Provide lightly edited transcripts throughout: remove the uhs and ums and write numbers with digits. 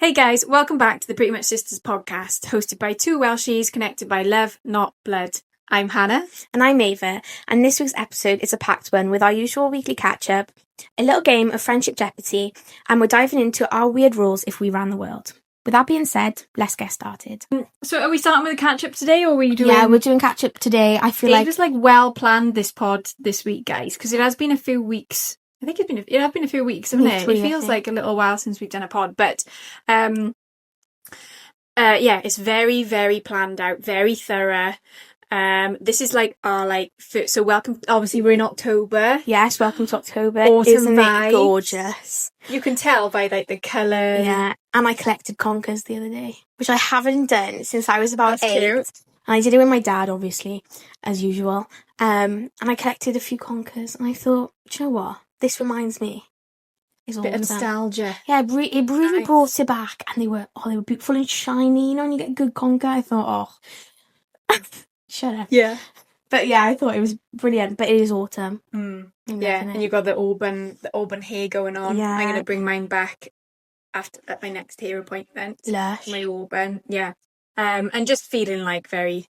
Hey guys, welcome back to the Pretty Much Sisters podcast, hosted by two Welshies connected by love, not blood. I'm Hannah. And I'm Ava, and this week's episode is a packed one with our usual weekly catch-up, a little game of Friendship Jeopardy, and we're diving into our weird rules if we ran the world. With that being said, let's get started. So are we starting with a catch-up today, or are we doing... Yeah, we're doing catch-up today. I feel It was well planned, this pod this week, guys, because it has been a few weeks. I think it has been a few weeks, hasn't it? It feels like a little while since we've done a pod, but it's very, very planned out, very thorough. This is like our so welcome. Obviously, we're in October. Yes, welcome to October. Autumn Isn't vibes. it gorgeous? You can tell by the colour. Yeah, and I collected conkers the other day, which I haven't done since I was about 8. Cute. And I did it with my dad, obviously, as usual. And I collected a few conkers, and I thought, do you know what? This reminds me. It's a bit of nostalgia. Yeah, it really brought it back, and they were beautiful and shiny. You know, when you get a good conker, I thought, shut up. Yeah. But yeah, I thought it was brilliant. But it is autumn. Yeah, and you've got the auburn hair going on. Yeah. I'm gonna bring mine back at my next hair appointment. Lush. My auburn, yeah. And just feeling like very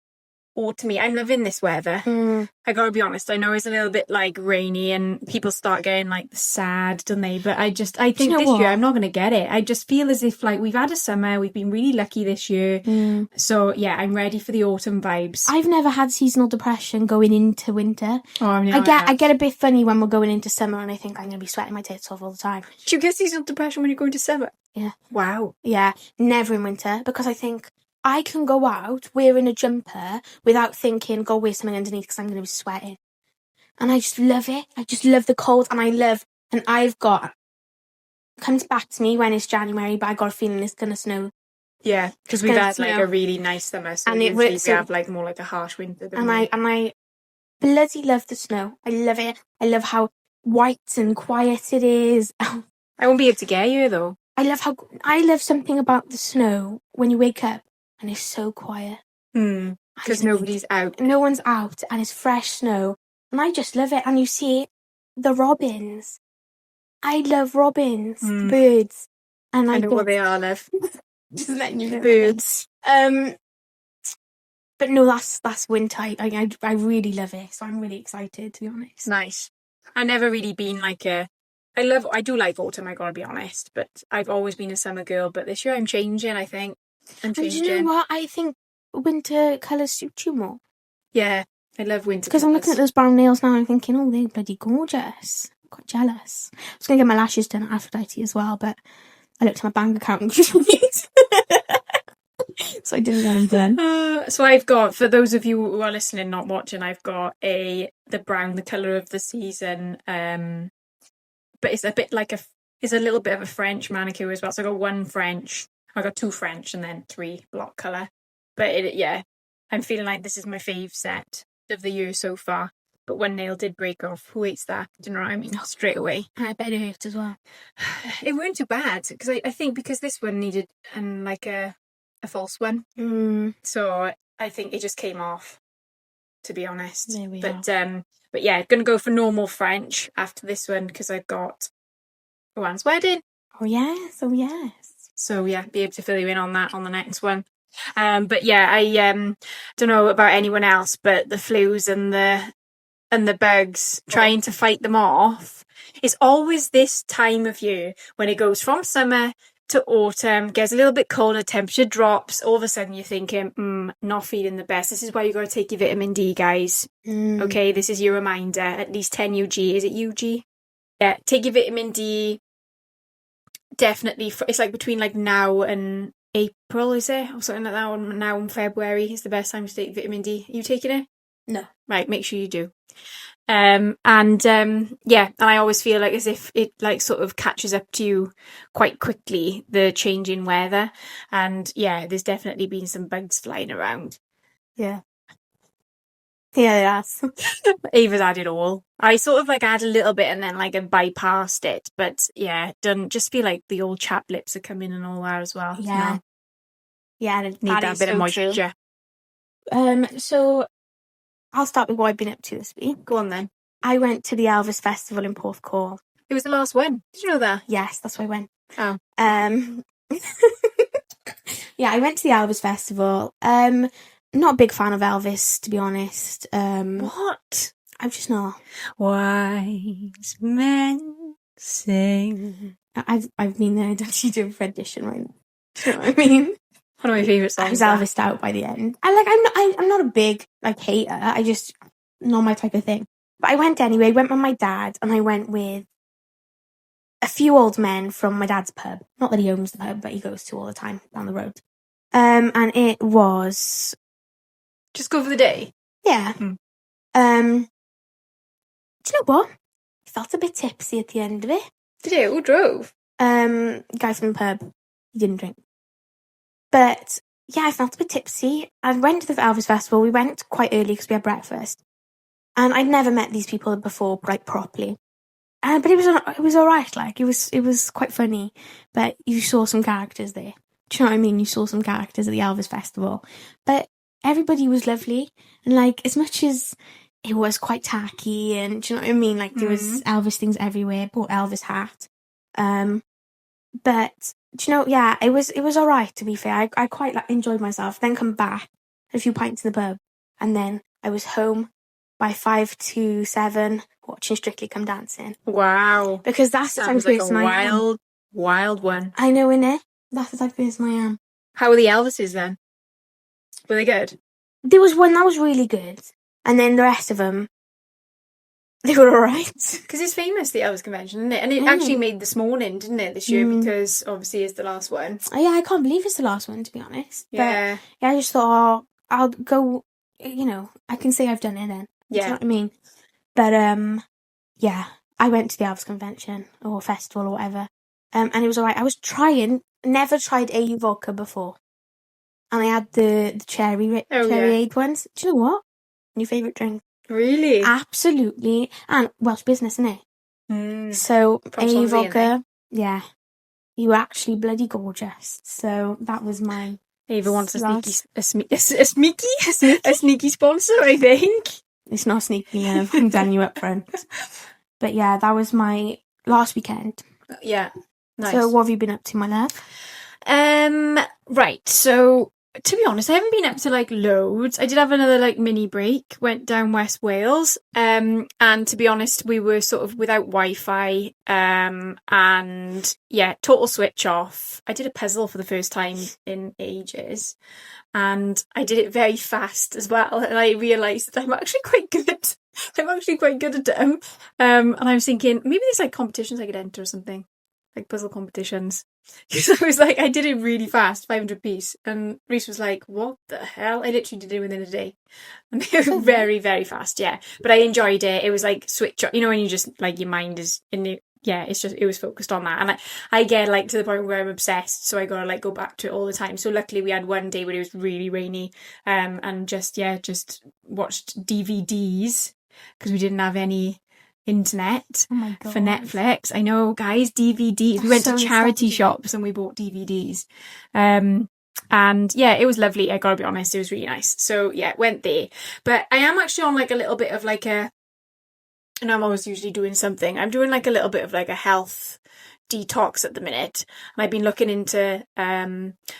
autumny. I'm loving this weather. I gotta be honest, I know it's a little bit rainy and people start getting sad, don't they? But I think this year I'm not gonna get it. I just feel as if we've had a summer, we've been really lucky this year. So yeah, I'm ready for the autumn vibes. I've never had seasonal depression going into winter. I get a bit funny when we're going into summer, and I think I'm gonna be sweating my tits off all the time. Do you get seasonal depression when you're going to summer? Yeah. Wow. Yeah, never in winter, because I think I can go out wearing a jumper without thinking, go wear something underneath because I'm going to be sweating. And I just love it. I just love the cold, and I've got, comes back to me when it's January, but I got a feeling it's going to snow. Yeah, because we've had a really nice summer, so and we have more a harsh winter. I bloody love the snow. I love it. I love how white and quiet it is. I won't be able to get you though. I love something about the snow when you wake up and it's so quiet. Because nobody's out. No one's out, and it's fresh snow. And I just love it. And you see the robins. I love robins, the birds. And I know what they are, love. Just letting you know. Birds. But no, that's winter. I really love it. So I'm really excited, to be honest. Nice. I've never really been I do like autumn, I gotta be honest. But I've always been a summer girl. But this year I'm changing, I think. And do you know what? I think winter colours suit you more. Yeah, I love winter because I'm looking at those brown nails now and I'm thinking, oh, they're bloody gorgeous. I'm quite jealous. I was going to get my lashes done at Aphrodite as well, but I looked at my bank account and so I didn't get them done. So I've got, for those of you who are listening, not watching, I've got the brown, the colour of the season. But it's a bit it's a little bit of a French manicure as well. So I got 2 French and then 3 block colour. But I'm feeling like this is my fave set of the year so far. But one nail did break off. Who hates that? Do you know what I mean? Straight away. I bet it hurt as well. It weren't too bad, because I think because this one needed a false one. So I think it just came off, to be honest. There we are. But yeah, gonna go for normal French after this one because I've got Rowan's wedding. Oh yes. So yeah, be able to fill you in on that on the next one. But yeah, I don't know about anyone else, but the flus and the bugs, trying to fight them off. It's always this time of year when it goes from summer to autumn, gets a little bit colder, temperature drops. All of a sudden you're thinking, not feeling the best. This is why you got to take your vitamin D, guys. Okay, this is your reminder. At least 10 UG. Is it UG? Yeah, take your vitamin D. Definitely, it's between now and April, is it? Or something like that. Now in February is the best time to take vitamin D. Are you taking it? No. Right, make sure you do. And I always feel as if it sort of catches up to you quite quickly, the change in weather. And yeah, there's definitely been some bugs flying around. Yeah. Yeah, yes. Ava's had it all. I sort of had a little bit and then I bypassed it. But yeah, just feel like the old chap lips are coming and all that as well. Yeah. Yeah, need that bit of moisture. So I'll start with what I've been up to this week. Go on then. I went to the Elvis Festival in Porthcawl. It was the last one. Did you know that? Yes, that's why I went. Oh. Yeah, I went to the Elvis Festival. Not a big fan of Elvis, to be honest. What? I'm just not. Wise men sing. I've been there, don't you do a rendition, right? Do you know what I mean? One of my favourite I was songs. Elvised out by the end. I'm not a big hater. I just not my type of thing. But I went anyway. I went with my dad, and I went with a few old men from my dad's pub. Not that he owns the pub, but he goes to all the time down the road. And it was Just go for the day. yeah. Hmm. Do you know what? I felt a bit tipsy at the end of it. Did you? Who drove? Guy from the pub. He didn't drink. But yeah, I felt a bit tipsy. I went to the Elvis Festival. We went quite early because we had breakfast. And I'd never met these people before, like, properly. But it was alright, like, it was quite funny. But you saw some characters there. Do you know what I mean? You saw some characters at the Elvis Festival. But everybody was lovely. And, like, as much as it was quite tacky and, do you know what I mean? Like, there was Elvis things everywhere. Bought Elvis hat. But, do you know, yeah, it was alright, to be fair. I quite enjoyed myself. Then come back, had a few pints in the pub. And then I was home by 5 to 7 watching Strictly Come Dancing. Wow. Because that's the type of Sounds like person a I am. wild one. I know, innit? That's the type of person I am. How were the Elvises then? Were they good? There was one that was really good. And then the rest of them, they were alright. Because it's famous, the Elvis convention, isn't it? And it actually made this morning, didn't it, this year? Because obviously it's the last one. Oh, yeah, I can't believe it's the last one, to be honest. Yeah. But yeah, I just thought, I'll go, you know, I can say I've done it then. Yeah. Do you know what I mean? But, yeah, I went to the Elvis convention or festival or whatever. And it was alright. I was never tried AU vodka before. And I had the cherry aid ones. Do you know what? New favourite drink. Really? Absolutely. And Welsh business, innit? So, From AU Swansea, vodka, yeah. You were actually bloody gorgeous. So, that was my... Ava wants a sneaky sponsor, I think. It's not sneaky, love. I'm telling you up front. But yeah, that was my last weekend. Yeah. Nice. So what have you been up to, my love? Right, so to be honest, I haven't been up to like loads. I did have another like mini break, went down West Wales. And to be honest, we were sort of without Wi-Fi. And yeah, total switch off. I did a puzzle for the first time in ages. And I did it very fast as well. And I realised that I'm actually quite good. I'm actually quite good at them. And I was thinking, maybe there's like competitions I could enter or something. Like puzzle competitions. Because I was like, I did it really fast, 500 piece. And Reese was like, what the hell? I literally did it within a day. And it was very, very fast, yeah. But I enjoyed it. It was like switch on, you know, when you just, like, your mind is in the, yeah, it's just, it was focused on that. And I get like to the point where I'm obsessed. So I gotta like go back to it all the time. So luckily we had one day where it was really rainy. And just watched DVDs because we didn't have any internet for Netflix. I know, guys, DVDs. We went to charity shops and we bought DVDs. And yeah, it was lovely. I gotta be honest, it was really nice. So yeah, went there. But I am actually on like a little bit of like and I'm always usually doing something. I'm doing like a little bit of like a health detox at the minute. And I've been looking into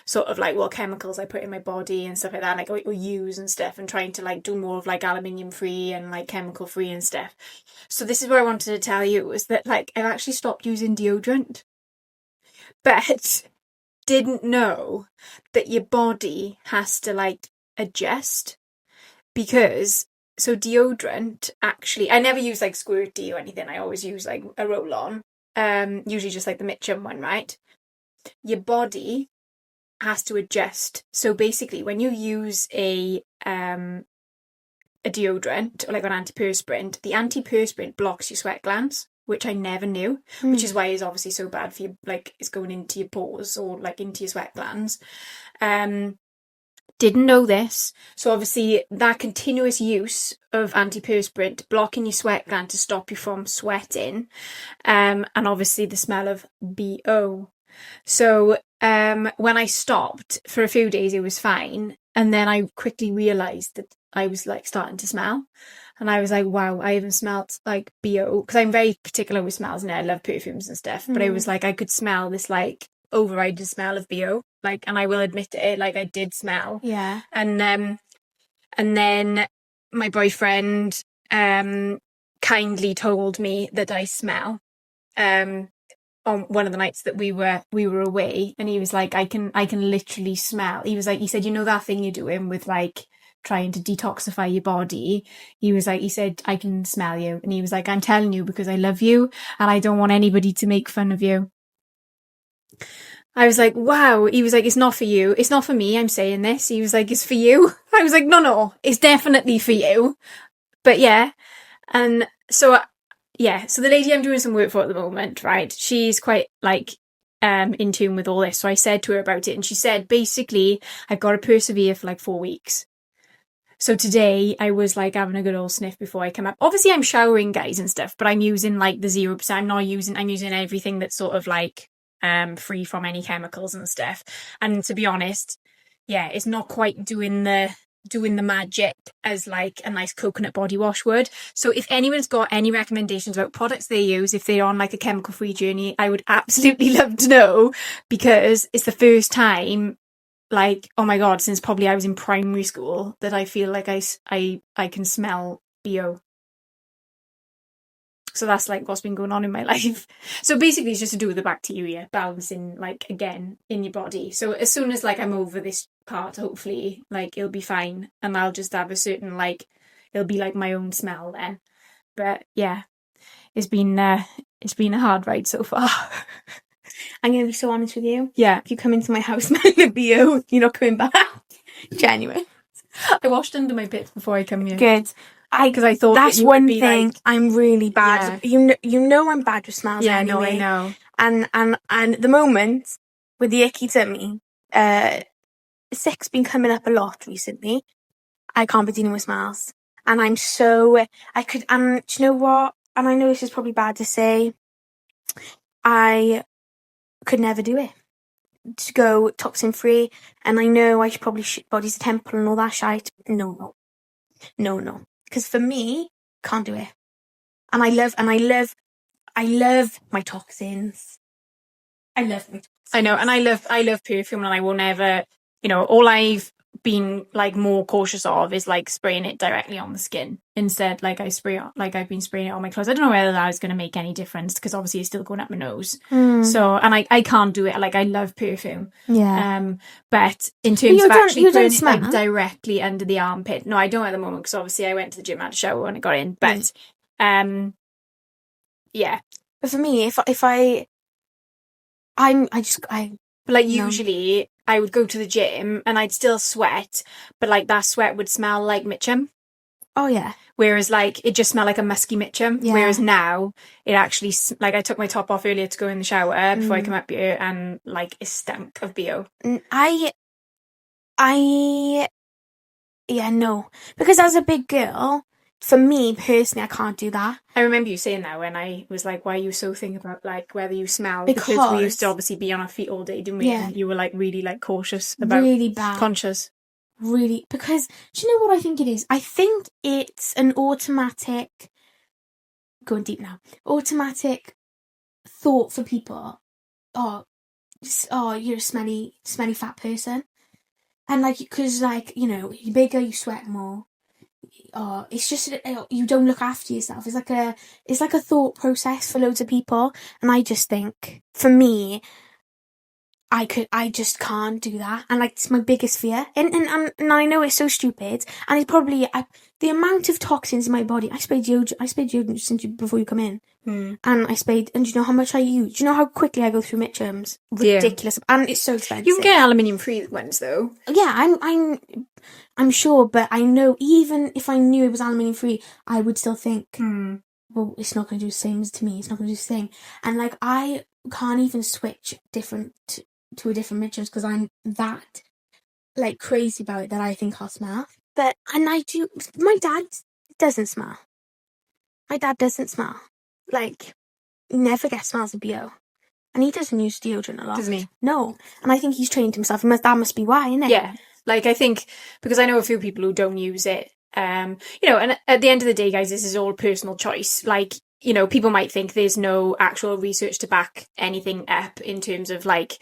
sort of like what chemicals I put in my body and stuff like that, like or use and stuff, and trying to like do more of like aluminium free and like chemical free and stuff. So this is what I wanted to tell you, is that like I've actually stopped using deodorant, but didn't know that your body has to like adjust, because so deodorant actually, I never use like squirty or anything. I always use like a roll-on, usually just like the Mitchum one, right? Your body has to adjust. So basically, when you use a deodorant or like an antiperspirant, the antiperspirant blocks your sweat glands, which I never knew, which is why it's obviously so bad for you, like it's going into your pores or like into your sweat glands. Didn't know this. So obviously that continuous use of antiperspirant blocking your sweat gland to stop you from sweating, and obviously the smell of BO. So when I stopped for a few days, it was fine, and then I quickly realised that I was like starting to smell, and I was like, wow, I haven't smelt like BO, because I'm very particular with smells and I love perfumes and stuff, but I was like, I could smell this like override the smell of BO. Like, and I will admit it, like I did smell. Yeah. And then my boyfriend kindly told me that I smell on one of the nights that we were away, and he was like, I can literally smell. He was like, he said, you know that thing you're doing with like trying to detoxify your body? He said, I can smell you. And he was like, I'm telling you because I love you and I don't want anybody to make fun of you. I was like, wow. He was like, it's not for you. It's not for me. I'm saying this. He was like, it's for you. I was like, no, it's definitely for you. But yeah. And so, so the lady I'm doing some work for at the moment, right? She's quite like, in tune with all this. So I said to her about it and she said, basically, I've got to persevere for like 4 weeks. So today I was like having a good old sniff before I come up. Obviously I'm showering, guys, and stuff, but I'm using like the 0%. I'm using everything that's sort of like free from any chemicals and stuff. And to be honest, yeah, it's not quite doing the magic as like a nice coconut body wash would. So if anyone's got any recommendations about products they use, if they're on like a chemical free journey, I would absolutely love to know, because it's the first time, like, oh my God, since probably I was in primary school that I feel like I can smell BO. So that's like what's been going on in my life. So basically it's just to do with the bacteria balancing like again in your body. So as soon as like I'm over this part, hopefully like it'll be fine and I'll just have a certain like, it'll be like my own smell then. But yeah, it's been a hard ride so far. I'm going to be so honest with you. Yeah. If you come into my house smelling a BO, you're not coming back. Genuine. I washed under my pits before I come here. Good. Because I thought that's one thing like, I'm really bad. Yeah. You know I'm bad with smells. Yeah, anyway. no, I know. And at the moment with the icky tummy, sick's been coming up a lot recently. I can't be dealing with smells, and I'm so and do you know what? And I know this is probably bad to say, I could never do it. To go toxin free, and I know I should probably body's a temple and all that shite. No. Because for me, can't do it. And I love my toxins. I love my toxins. I know, and I love perfume, and I will never, all I've been like more cautious of is like spraying it directly on the skin. Instead, like I've been spraying it on my clothes. I don't know whether that is going to make any difference because obviously it's still going up my nose. So, and I can't do it. Like I love perfume. Yeah. But in terms of actually putting it like directly under the armpit, no, I don't at the moment because obviously I went to the gym, had a shower when I got in. But, yeah. But for me, usually I would go to the gym and I'd still sweat, but like that sweat would smell like Mitchum. Oh yeah. Whereas like it just smelled like a musky Mitchum. Yeah. Whereas now it actually like I took my top off earlier to go in the shower before I come up here and like it stank of BO. No, because as a big girl, for me personally, I can't do that. I remember you saying that when I was like, why are you so thinking about like whether you smell? Because we used to obviously be on our feet all day, didn't we? Yeah. And you were like really like cautious about really bad. Conscious. Really, because do you know what I think it is? I think it's an automatic, going deep now, automatic thought for people. Oh, you're a smelly fat person. And like, because like, you're bigger, you sweat more. Oh, it's just you don't look after yourself. It's like a thought process for loads of people, and I just think for me, I just can't do that, and like it's my biggest fear. And I know it's so stupid, and it's probably the amount of toxins in my body. I sprayed deodorant since before you come in, and I sprayed. And do you know how much I use? Do you know how quickly I go through Mitchums? Ridiculous, and it's so expensive. You can get aluminium-free ones though. Yeah, I'm sure, but I know even if I knew it was aluminium-free, I would still think, well, it's not going to do the same to me. It's not going to do the same, and like I can't even switch to a different Mitchums because I'm that like crazy about it that I think I'll smell. But I do. My dad doesn't smell. My dad doesn't smell. Like he never gets smells of BO, and he doesn't use deodorant a lot. Doesn't he? No, and I think he's trained himself. That must be why, isn't it? Yeah. Like I think because I know a few people who don't use it. And at the end of the day, guys, this is all personal choice. Like you know, people might think there's no actual research to back anything up in terms of like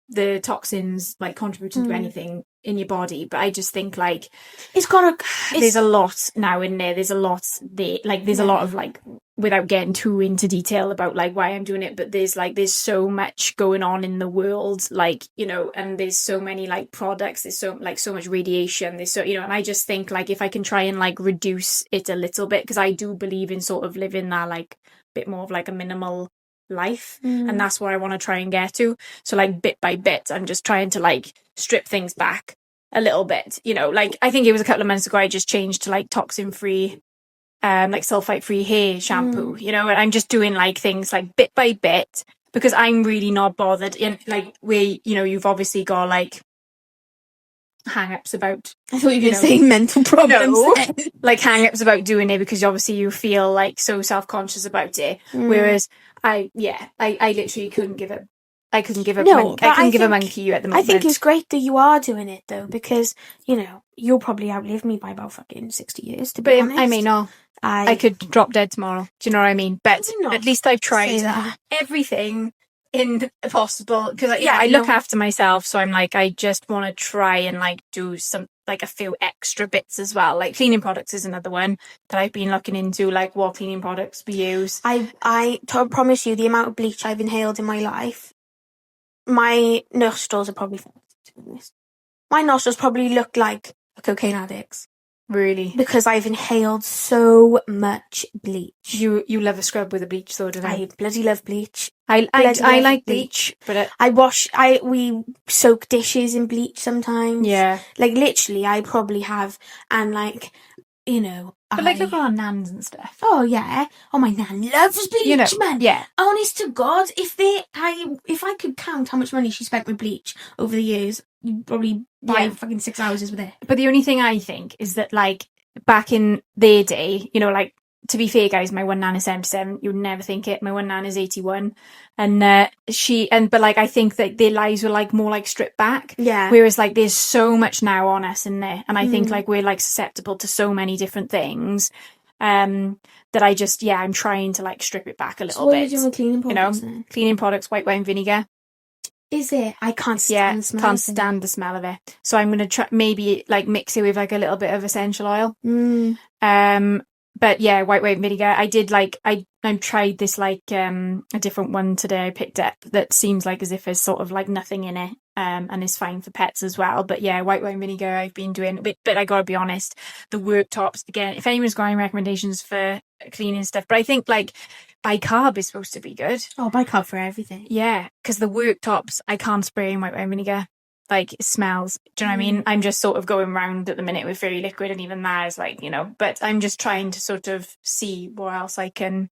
the toxins like contributing to anything in your body, but I just think like there's a lot now in there. There's a lot there, like there's a lot of like, without getting too into detail about like why I'm doing it, but there's so much going on in the world, like, you know, and there's so many like products, there's so much radiation, there's so, you know, and I just think like if I can try and like reduce it a little bit, because I do believe in sort of living that like bit more of like a minimal life, and that's what I want to try and get to. So like bit by bit I'm just trying to like strip things back a little bit, you know, like I think it was a couple of months ago I just changed to like toxin free like sulfite free hair shampoo, you know, and I'm just doing like things like bit by bit, because I'm really not bothered. And like you know, you've obviously got like hang-ups about, I thought you were going to say mental problems. No, like hang-ups about doing it because obviously you feel like so self-conscious about it, whereas I literally couldn't give a I couldn't give a monkey you at the moment. I think it's great that you are doing it though, because, you know, you'll probably outlive me by about fucking 60 years, to be honest. I may not. I could drop dead tomorrow. Do you know what I mean? But at least I've tried everything in possible, because I look after myself, so I'm like, I just want to try and like do some like a few extra bits as well. Like cleaning products is another one that I've been looking into, like what cleaning products we use. I promise you, the amount of bleach I've inhaled in my life, my nostrils are probably my nostrils probably look like a cocaine addict's. Really? Because I've inhaled so much bleach. You love a scrub with a bleach though, don't you? I bloody love bleach. I like bleach, but we soak dishes in bleach sometimes. Yeah. Like literally I probably have, and like, you know, but like look at our nans and stuff. Oh yeah. Oh, my nan loves bleach, you know, man. Yeah. Honest to God, if I could count how much money she spent with bleach over the years, you'd probably buy fucking 6 houses with it. But the only thing I think is that like back in their day, you know, like, to be fair, guys, my one nan is 77. You would never think it. My one nan is 81, and but like I think that their lives were like more like stripped back. Yeah. Whereas like there's so much now on us in there, and I think like we're like susceptible to so many different things. That I just I'm trying to like strip it back a little bit. What are you doing with cleaning products? You know, cleaning products, white wine vinegar. Is it? I can't stand the smell. Can't stand the smell of it. So I'm gonna try maybe like mix it with like a little bit of essential oil. But yeah, white wine vinegar. I did like I tried this like a different one today I picked up that seems like as if there's sort of like nothing in it, and is fine for pets as well. But yeah, white wine vinegar I've been doing. But I gotta be honest, the worktops again. If anyone's got any recommendations for cleaning stuff, but I think like bicarb is supposed to be good. Oh, bicarb for everything. Yeah, because the worktops I can't spray in white wine vinegar. Like it smells. Do you know what I mean? I'm just sort of going round at the minute with very liquid, and even that is like, you know, but I'm just trying to sort of see what else I can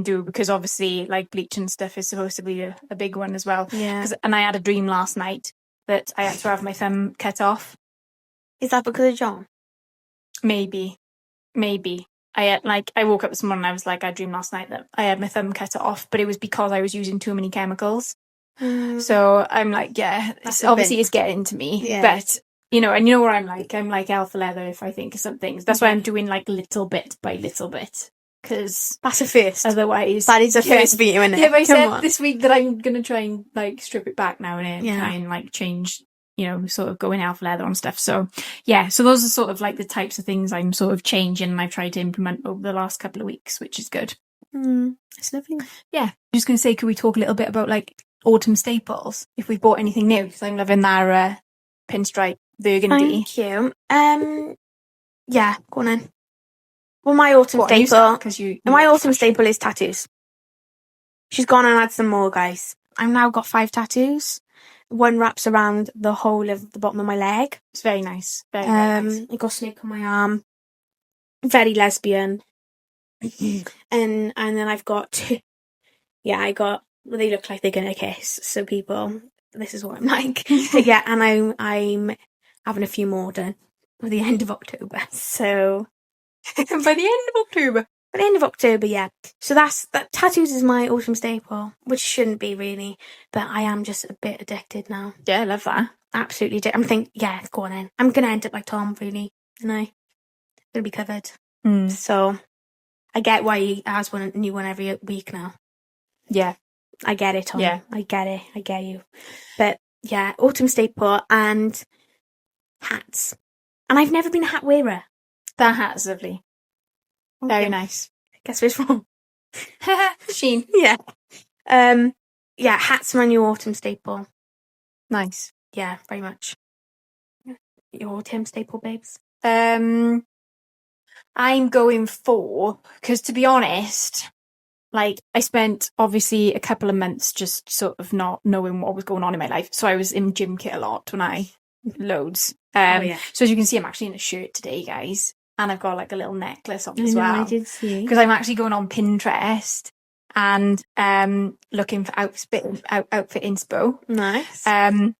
do, because obviously like bleach and stuff is supposed to be a big one as well. Yeah. And I had a dream last night that I had to have my thumb cut off. Is that because of John? Maybe. I woke up this morning and I was like, I dreamed last night that I had my thumb cut off, but it was because I was using too many chemicals. So I'm like, obviously it's getting to me, but you know, and you know what I'm like alpha leather if I think of some things. That's why I'm doing like little bit by little bit, because that's a first. Otherwise, that is a first for you, isn't it? Yeah, but I said this week that I'm gonna try and like strip it back now and try and like change, you know, sort of going alpha leather on stuff. So yeah, so those are sort of like the types of things I'm sort of changing and I've tried to implement over the last couple of weeks, which is good. It's lovely. Yeah, I'm just gonna say, could we talk a little bit about like autumn staples, if we've bought anything new, because I'm loving that pinstripe burgundy. Thank you. Yeah, go on then. Well, my autumn staple, staple is tattoos. She's gone and had some more, guys. I've now got 5 tattoos. One wraps around the whole of the bottom of my leg. It's very nice. Very nice. I got a snake on my arm. Very lesbian. and then I've got 2. Yeah, they look like they're gonna kiss. So people, this is what I'm like. But yeah, and I'm having a few more done by the end of October. So by the end of October, yeah. So that tattoos is my autumn staple, which shouldn't be really, but I am just a bit addicted now. Yeah, I love that. Absolutely. I'm thinking, yeah, go on then. I'm gonna end up like Tom, really, and I'm gonna be covered. So I get why he has a new one every week now. Yeah. I get it, Tom. Yeah. I get it. I get you. But yeah, autumn staple and hats. And I've never been a hat wearer. That hat's lovely. Very nice. Guess which one? Sheen. Yeah. Yeah, hats are my new autumn staple. Nice. Yeah, very much. Your autumn staple, babes? I'm going for, because to be honest, like I spent obviously a couple of months just sort of not knowing what was going on in my life. So I was in gym kit a lot loads. So as you can see, I'm actually in a shirt today, guys. And I've got like a little necklace on as well. I did see. Because I'm actually going on Pinterest and looking for outfit inspo. Nice.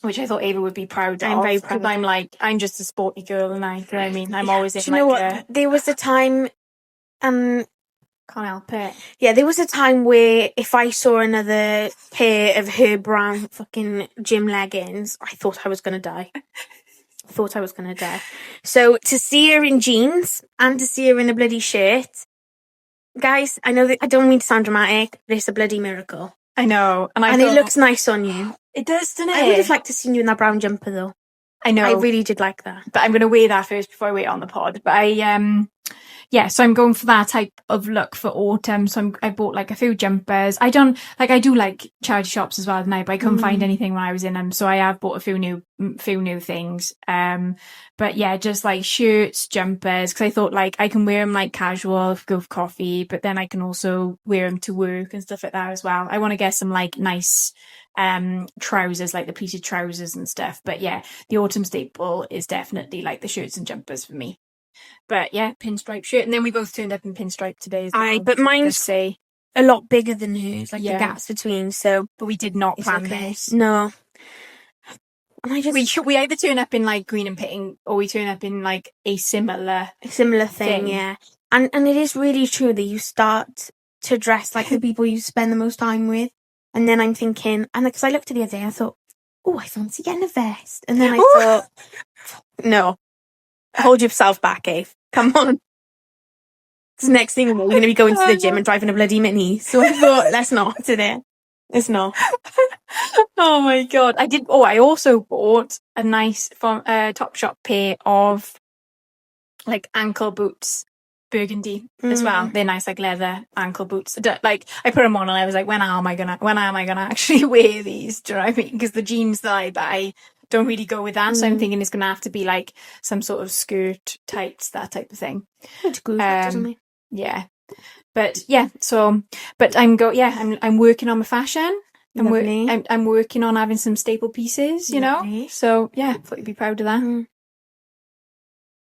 Which I thought Ava would be proud of. I'm very proud. Because I'm just a sporty girl, and I mean, I'm always in. Do you know what? There was a time, can't help it. Yeah, there was a time where if I saw another pair of her brown fucking gym leggings, I thought I was gonna die. So to see her in jeans and to see her in a bloody shirt, guys, I know that I don't mean to sound dramatic, but it's a bloody miracle. I know, and it looks nice on you. It does, doesn't it? I would have liked to see you in that brown jumper though. I know. I really did like that. But I'm going to wear that first before I wear it on the pod. But so I'm going for that type of look for autumn. So I bought like a few jumpers. I do like charity shops as well now, but I couldn't find anything when I was in them. So I have bought a few new things. But yeah, just like shirts, jumpers, because I thought like I can wear them like casual, go for coffee, but then I can also wear them to work and stuff like that as well. I want to get some like nice trousers, like the pleated trousers and stuff. But yeah, the autumn staple is definitely like the shirts and jumpers for me. But yeah, pinstripe shirt, and then we both turned up in pinstripe today as well. But mine's a lot bigger than hers, like the gaps between. So, but we did not plan this. No. And I just we either turn up in like green and pink, or we turn up in like a similar thing. Yeah, and it is really true that you start to dress like the people you spend the most time with. And then I'm thinking, and because I looked at the other day, I thought, oh, I fancy getting a vest. And then I thought, no, hold yourself back, Ave. Come on. Because next thing we're going to be going to the gym and driving a bloody Mini. So I thought, let's not today. Let's not. Oh my God. I also bought a nice Topshop pair of like ankle boots. Burgundy as well. They're nice, like leather ankle boots. Like I put them on and I was like, when am I gonna actually wear these? Do you know what I mean? Because the jeans that I buy don't really go with that. So I'm thinking it's gonna have to be like some sort of skirt, tights, that type of thing. That's good, doesn't it? Yeah. But yeah, I'm working on my fashion. I'm working on having some staple pieces, you know. So yeah, thought you'd be proud of that.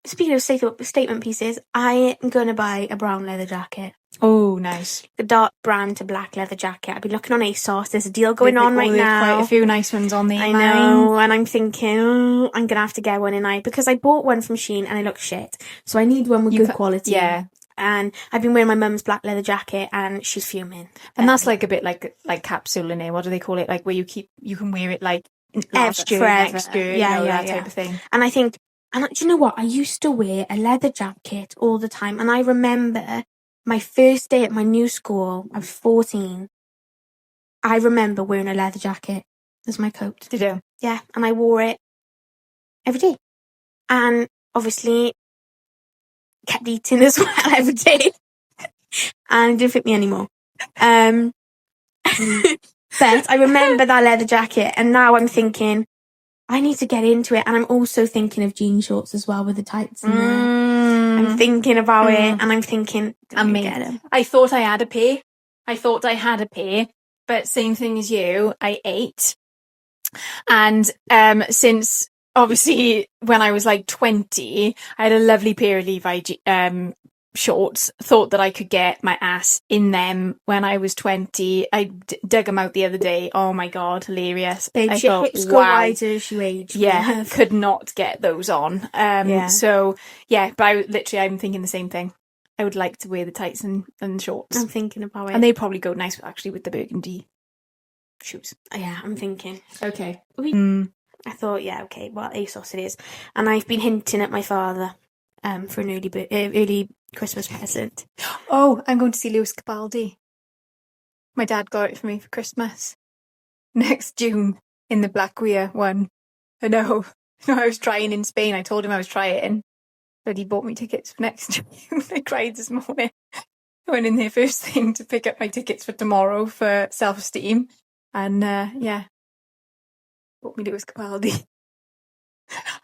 Speaking of statement pieces, I am going to buy a brown leather jacket. Oh, nice. The dark brown to black leather jacket. I've been looking on ASOS. There's a deal going on right now. Quite a few nice ones on there. I know, and I'm thinking, I'm going to have to get one because I bought one from Shein and it looks shit. So I need one with good quality. Yeah. And I've been wearing my mum's black leather jacket and she's fuming. And that's like a bit like capsule in it. What do they call it? Like where you can wear it like next year, that type of thing. And I think, and do you know what? I used to wear a leather jacket all the time. And I remember my first day at my new school, I was 14. I remember wearing a leather jacket as my coat. Did you? Yeah. And I wore it every day. And obviously kept eating as well every day. And it didn't fit me anymore. But I remember that leather jacket. And now I'm thinking, I need to get into it. And I'm also thinking of jean shorts as well with the tights in there. I'm thinking about it and I'm thinking, get them. I thought I had a pair. But same thing as you, I ate. And since obviously when I was like 20, I had a lovely pair of Levi shorts, thought that I could get my ass in them when I was 20. I dug them out the other day. Oh my God, hilarious. I thought, hips go wider as you age. Yeah, could not get those on. So yeah, but I'm thinking the same thing. I would like to wear the tights and shorts. I'm thinking about it. And they probably go nice actually with the burgundy shoes. Yeah, I'm thinking. Okay. I thought, ASOS it is. And I've been hinting at my father for an early Christmas present. Oh, I'm going to see Lewis Capaldi. My dad got it for me for Christmas. Next June in the Black Weir one. I know. I was trying in Spain. I told him I was trying. But he bought me tickets for next June. I cried this morning. I went in there first thing to pick up my tickets for tomorrow for Self-Esteem. And bought me Lewis Capaldi.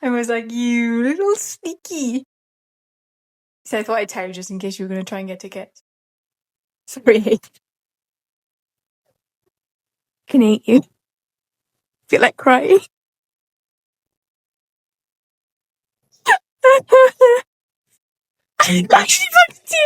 I was like, you little sneaky. So I thought I'd tell you just in case you were going to try and get tickets. Sorry. Can hate you. Feel like crying. I'm actually fucking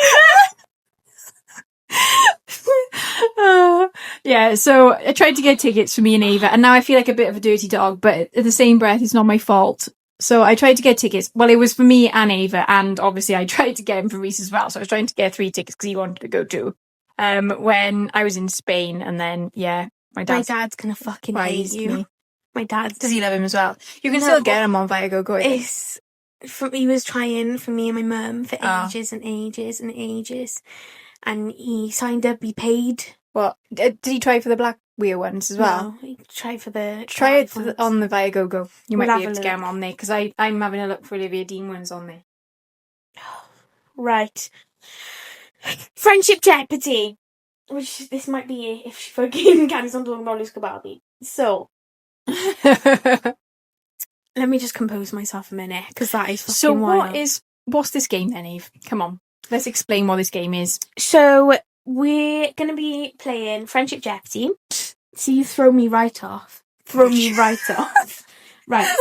yeah, so I tried to get tickets for me and Ava, and now I feel like a bit of a dirty dog, but at the same breath, it's not my fault. So I tried to get tickets. Well, it was for me and Ava, and obviously I tried to get him for Reese as well. So I was trying to get 3 tickets because he wanted to go too. When I was in Spain, and then, yeah, my dad's gonna fucking hate you. Me. My dad. Does he love him as well? You can still get him on Viagogo. He was trying for me and my mum for ages and ages and ages. And he signed up, he paid. What? Did he try for the Black Weir ones as well? No, he tried for the... Try it on the Viagogo. You might be able to get them on there, because I'm having a look for Olivia Dean ones on there. Right. Friendship Jeopardy. Which, this might be it if she fucking carries on talking about Lewis Capaldi. So... Let me just compose myself a minute, because that is fucking wild. What's this game then, Eve? Come on. Let's explain what this game is. So, we're going to be playing Friendship Jeopardy. So you throw me right off. Right.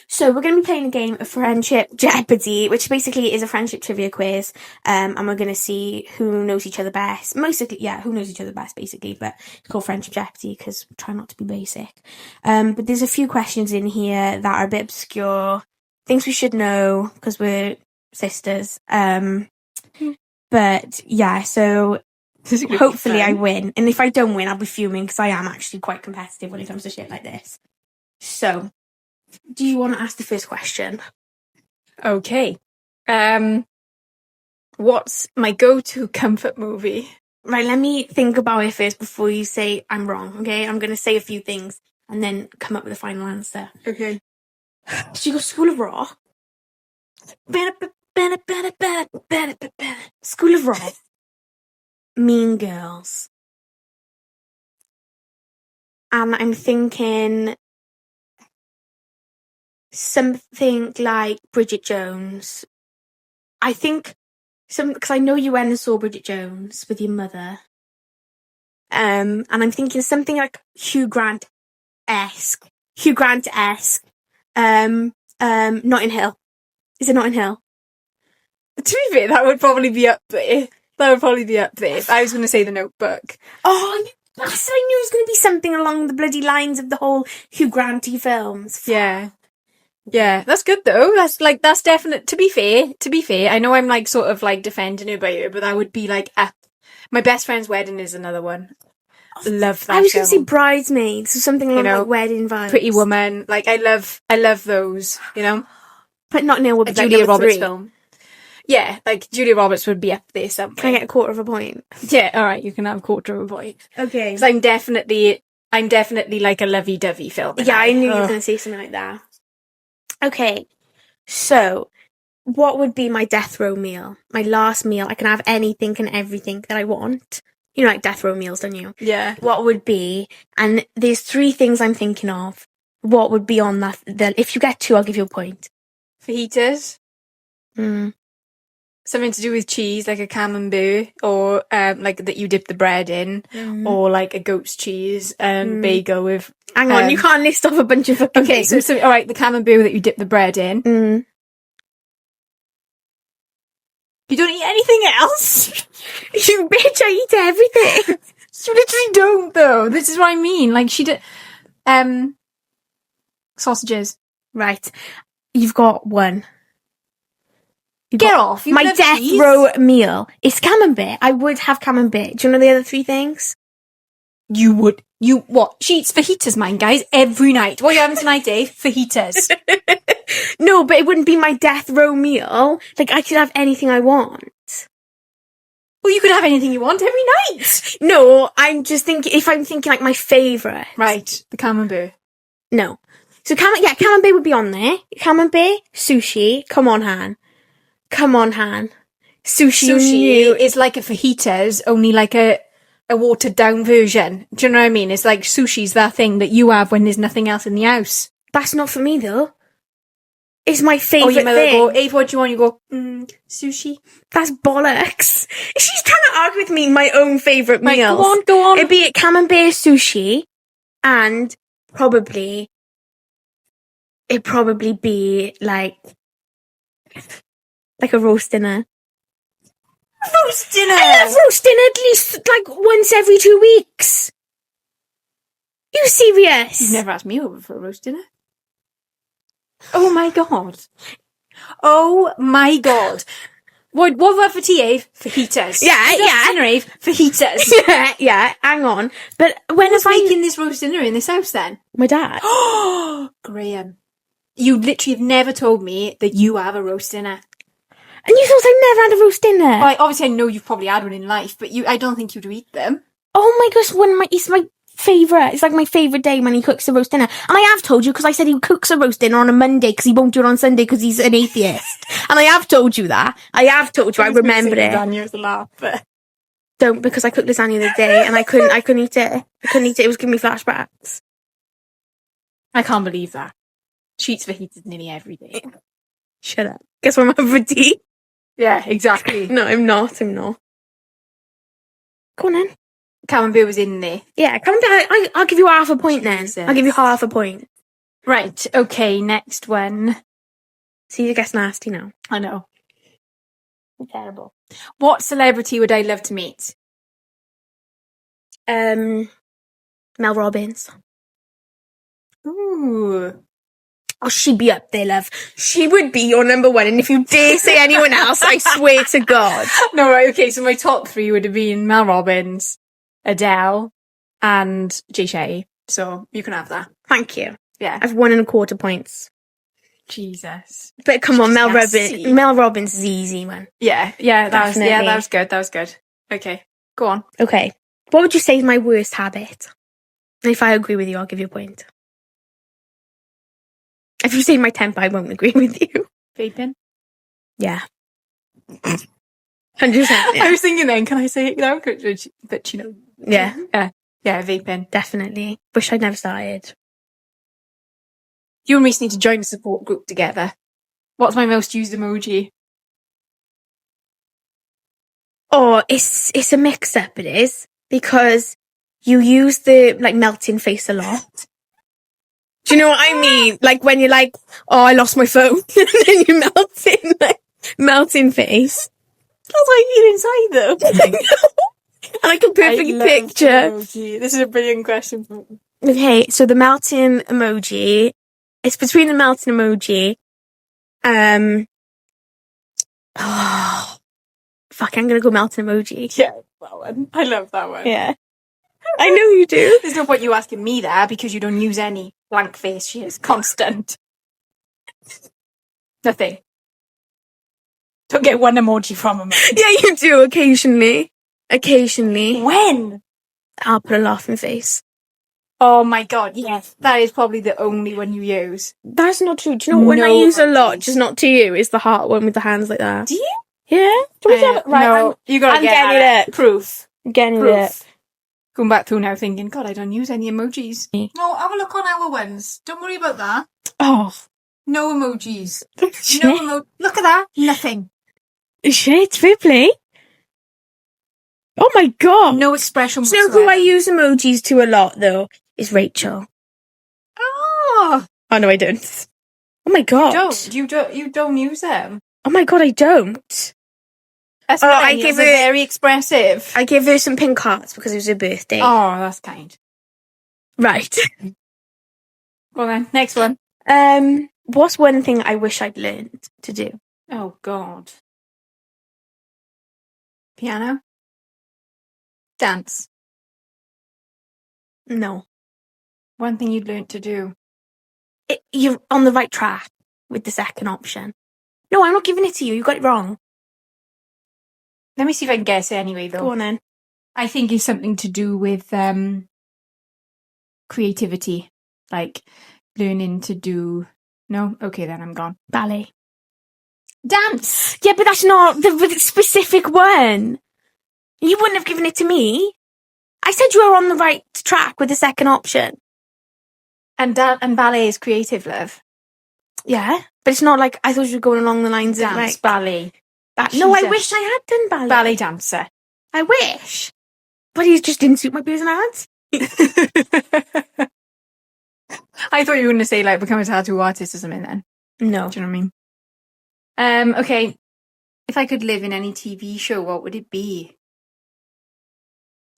So we're going to be playing a game of Friendship Jeopardy, which basically is a friendship trivia quiz. And we're going to see who knows each other best. Who knows each other best, basically. But it's called Friendship Jeopardy because we try not to be basic. But there's a few questions in here that are a bit obscure. Things we should know because we're sisters. But yeah, so hopefully I win. And if I don't win, I'll be fuming because I am actually quite competitive when it comes to shit like this. So, do you want to ask the first question? Okay. What's my go-to comfort movie? Right, let me think about it first before you say I'm wrong, okay? I'm going to say a few things and then come up with a final answer. Okay. Did you go School of Rock? School of Rock. Mean Girls. And I'm thinking something like Bridget Jones. I think because I know you went and saw Bridget Jones with your mother. And I'm thinking something like Hugh Grant-esque. Notting Hill. Is it Notting Hill? To be fair, that would probably be up there. I was going to say The Notebook. Oh, I knew it was going to be something along the bloody lines of the whole Hugh Grant-y films. Yeah. Yeah, that's good though. That's definite. To be fair, I know I'm like sort of like defending her by her, but that would be like My Best Friend's Wedding is another one. Love that. I was going to say Bridesmaids, or something along like wedding vibes. Pretty Woman. Like I love those. But Notting Hill would be Julia like Roberts 3. film. Yeah, like Julia Roberts would be up there somewhere. Can I get a quarter of a point? Yeah, all right, you can have a quarter of a point. Okay. Because I'm definitely like a lovey-dovey film. Yeah, I knew you were going to say something like that. Okay, so what would be my death row meal? My last meal. I can have anything and everything that I want. You know, like death row meals, don't you? Yeah. What would be? And there's 3 things I'm thinking of. What would be on that? If you get 2, I'll give you a point. Fajitas. Something to do with cheese, like a camembert, or like that you dip the bread in, or like a goat's cheese and bagel with. Hang on, you can't list off a bunch of fucking things. So all right, the camembert that you dip the bread in. You don't eat anything else? You bitch, I eat everything. You literally don't, though. This is what I mean. Like, she did... sausages. Right. You've got 1. Get off. My death row meal is camembert. I would have camembert. Do you know the other 3 things? You would. What? She eats fajitas, mine, guys, every night. What are you having tonight, Dave? Fajitas. No, but it wouldn't be my death row meal. Like, I could have anything I want. Well, you could have anything you want every night. No, I'm just thinking, if I'm thinking like my favourite. Right, the camembert. No. So, camembert would be on there. Camembert, sushi. Come on, Han. Sushi is like a fajitas, only like a watered down version. Do you know what I mean? It's like sushi's that thing that you have when there's nothing else in the house. That's not for me, though. It's my Oh, favourite your mother thing. go, Ave, what do you want? You go, sushi. That's bollocks. She's trying to argue with me my own favourite Right, meals. go on. It'd be camembert sushi, and it'd probably be like a roast dinner. Roast dinner! I love roast dinner at least like once every 2 weeks. You serious? You've never asked me over for a roast dinner. Oh my god. Oh my god. What about for tea, Ave? Fajitas. Yeah. Dinner, Ave? Fajitas. yeah, hang on. But when Who's making this roast dinner in this house then? My dad. Oh, Graham. You literally have never told me that you have a roast dinner. And you thought I never had a roast dinner? Well, obviously I know you've probably had one in life, but I don't think you'd eat them. Oh my gosh, it's my favourite. It's like my favourite day when he cooks a roast dinner. And I have told you, because I said he cooks a roast dinner on a Monday because he won't do it on Sunday because he's an atheist. And I have told you that. I remembered it. Lasagna was a laugh, but... Don't, because I cooked lasagna the other day and I couldn't eat it. It was giving me flashbacks. I can't believe that. She eats fajitas nearly every day. Shut up. Guess what I'm having for tea? Yeah, exactly. No, I'm not. Go on then. Camembert was in there. Yeah, camembert. I'll give you half a point Jesus. then. I'll give you half a point. Right, okay, next one. See, it gets nasty now. I know. Terrible. What celebrity would I love to meet? Mel Robbins. Ooh. Oh, she'd be up there, love. She would be your number one, and if you dare say anyone else, I swear to God. No, right, okay, so my top three would have been Mel Robbins, Adele, and Jay Shetty. So you can have that. Thank you. Yeah. I've 1.25 points. Jesus. But come on, Mel Nasty. Robbins is easy, man. Yeah, that was good. Okay, go on. Okay. What would you say is my worst habit? And if I agree with you, I'll give you a point. If you say my temper, I won't agree with you. Vaping? Yeah. 100%. Yeah. I was thinking then, can I say it now? But you know. Yeah. Yeah, vaping. Definitely. Wish I'd never started. You and Reese need to join a support group together. What's my most used emoji? Oh, it's a mix-up, it is. Because you use the, melting face a lot. Do you know what I mean? Like, when you're like, oh, I lost my phone. And then you melting face. That's like you inside though. I know. And like a perfect picture. Emoji. This is a brilliant question. Okay, so the melting emoji, it's between the melting emoji, fuck, I'm gonna go melting emoji. Yeah, that one. I love that one. Yeah. I know you do. There's no point you asking me there because you don't use any. Blank face, she is constant. Nothing. Don't get one emoji from her. Yeah, you do, occasionally. When? I'll put a laughing face. Oh my god, yes. That is probably the only one you use. That's not true. Do you know when I use a lot, just not to you, is the heart one with the hands like that. Do you? Yeah? Do we have it? Right, no, you gotta I'm get getting it. Proof. Getting it. Going back through now thinking, God, I don't use any emojis. No, have a look on our ones. Don't worry about that. Oh. No emojis. Look at that. Nothing. Shit, Ripley. Oh my god. No expression Do you know who I use emojis to a lot, though? Is Rachel. Oh. Oh, no, I don't. Oh my god. You don't use them. Oh my god, I don't. That's very expressive. I gave her some pink hearts because it was her birthday. Oh, that's kind. Right. Well then, next one. What's one thing I wish I'd learned to do? Oh god. Piano? Dance? No. One thing you'd learnt to do? You're on the right track. with the second option. No, I'm not giving it to you. You got it wrong. Let me see if I can guess it anyway, though. Go on then. I think it's something to do with creativity, like learning to do. No, okay, then I'm gone. Ballet. Dance. Yeah, but that's not the specific one. You wouldn't have given it to me. I said you were on the right track with the second option. And ballet is creative, love. Yeah, but it's not like I thought you were going along the lines Dance, of like ballet. No, I wish I had done ballet. Ballet dancer. I wish, but he just didn't suit my personality. I thought you were going to say like become a tattoo artist or something. Then No, do you know what I mean? Okay. If I could live in any TV show, what would it be?